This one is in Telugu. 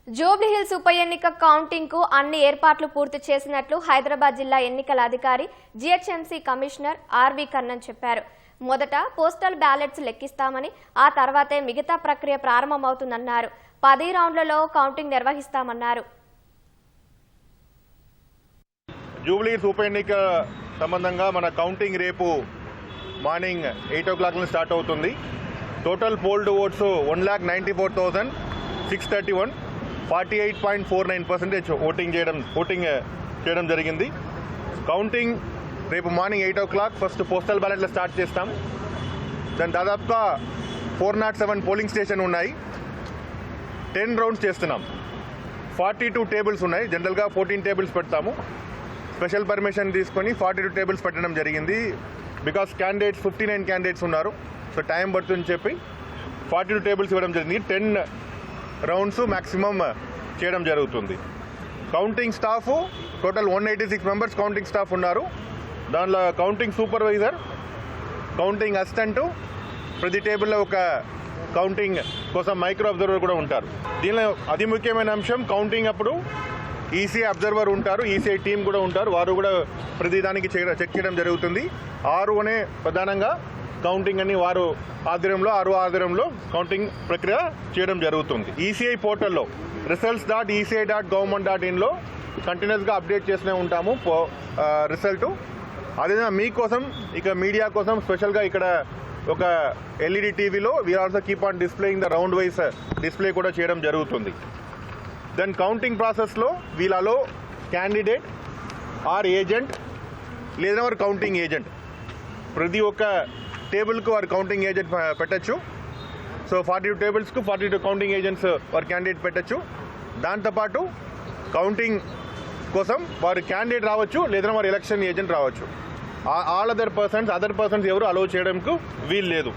జూబ్లీహిల్స్ ఉప ఎన్నిక కౌంటింగ్ కు అన్ని ఏర్పాట్లు పూర్తి చేసినట్లు హైదరాబాద్ జిల్లా ఎన్నికల అధికారి జీహెచ్ఎంసీ కమిషనర్ ఆర్వి కర్ణన్ చెప్పారు. మొదట పోస్టల్ బ్యాలెట్స్ లెక్కిస్తామని ఆ తర్వాతే మిగతా ప్రక్రియ ప్రారంభమవుతుందన్నారు. 10 రౌండ్లలో కౌంటింగ్ నిర్వహిస్తామన్నారు. జూబ్లీహిల్స్ ఉప ఎన్నిక సంబంధంగా మన కౌంటింగ్ రేపు మార్నింగ్ 8 o'clock స్టార్ట్ అవుతుంది. టోటల్ పోల్డ్ ఓట్స్ 1,94,631 48.49% ఓటింగ్ చేయడం జరిగింది. కౌంటింగ్ రేపు మార్నింగ్ 8 o'clock ఫస్ట్ పోస్టల్ బ్యాలెట్లో స్టార్ట్ చేస్తాం. దాని దాదాపుగా 407 పోలింగ్ స్టేషన్ ఉన్నాయి. 10 రౌండ్స్ చేస్తున్నాం. 42 టేబుల్స్ ఉన్నాయి. జనరల్గా 14 టేబుల్స్ పెడతాము. స్పెషల్ పర్మిషన్ తీసుకొని 42 టేబుల్స్ పెట్టడం జరిగింది. బికాస్ 59 క్యాండిడేట్స్ ఉన్నారు. సో టైం పడుతుందని చెప్పి 42 టేబుల్స్ ఇవ్వడం జరిగింది. 10 రౌండ్స్ మ్యాక్సిమం చేయడం జరుగుతుంది. Counting staff total 186 members counting staff ఉన్నారు. దానిలో కౌంటింగ్ సూపర్వైజర్, కౌంటింగ్ అసిస్టెంట్, ప్రతి టేబుల్లో ఒక కౌంటింగ్ కోసం మైక్రో అబ్జర్వర్ కూడా ఉంటారు. దీనిలో అతి ముఖ్యమైన అంశం కౌంటింగ్ అప్పుడు ఈసీఐ అబ్జర్వర్ ఉంటారు, ఈసీఐ టీం కూడా ఉంటారు. వారు కూడా ప్రతిదానికి చెక్ చేయడం జరుగుతుంది. ఆర్ఓనే ప్రధానంగా కౌంటింగ్ అని వారు ఆధ్వర్యంలో కౌంటింగ్ ప్రక్రియ చేయడం జరుగుతుంది. ఈసీఐ పోర్టల్లో results.eci.government.in కంటిన్యూస్గా అప్డేట్ చేస్తూనే ఉంటాము రిజల్ట్. అదేవిధంగా మీకోసం ఇక మీడియా కోసం స్పెషల్గా ఇక్కడ ఒక ఎల్ఈడి టీవీలో we are also keep on displaying the round wise display కూడా చేయడం జరుగుతుంది. దెన్ కౌంటింగ్ ప్రాసెస్లో వీళ్ళలో క్యాండిడేట్ ఆర్ ఏజెంట్ లేదా వారు కౌంటింగ్ ఏజెంట్ ప్రతి ఒక్క టేబుల్కు వారు కౌంటింగ్ ఏజెంట్ పెట్టచ్చు. సో 42 టేబుల్స్కు 42 కౌంటింగ్ ఏజెంట్స్ వారు క్యాండిడేట్ పెట్టచ్చు. దాంతోపాటు కౌంటింగ్ కోసం వారు క్యాండిడేట్ రావచ్చు లేదా వారు ఎలక్షన్ ఏజెంట్ రావచ్చు. అదర్ పర్సన్స్ ఎవరు అలౌ చేయడానికి వీలు లేదు.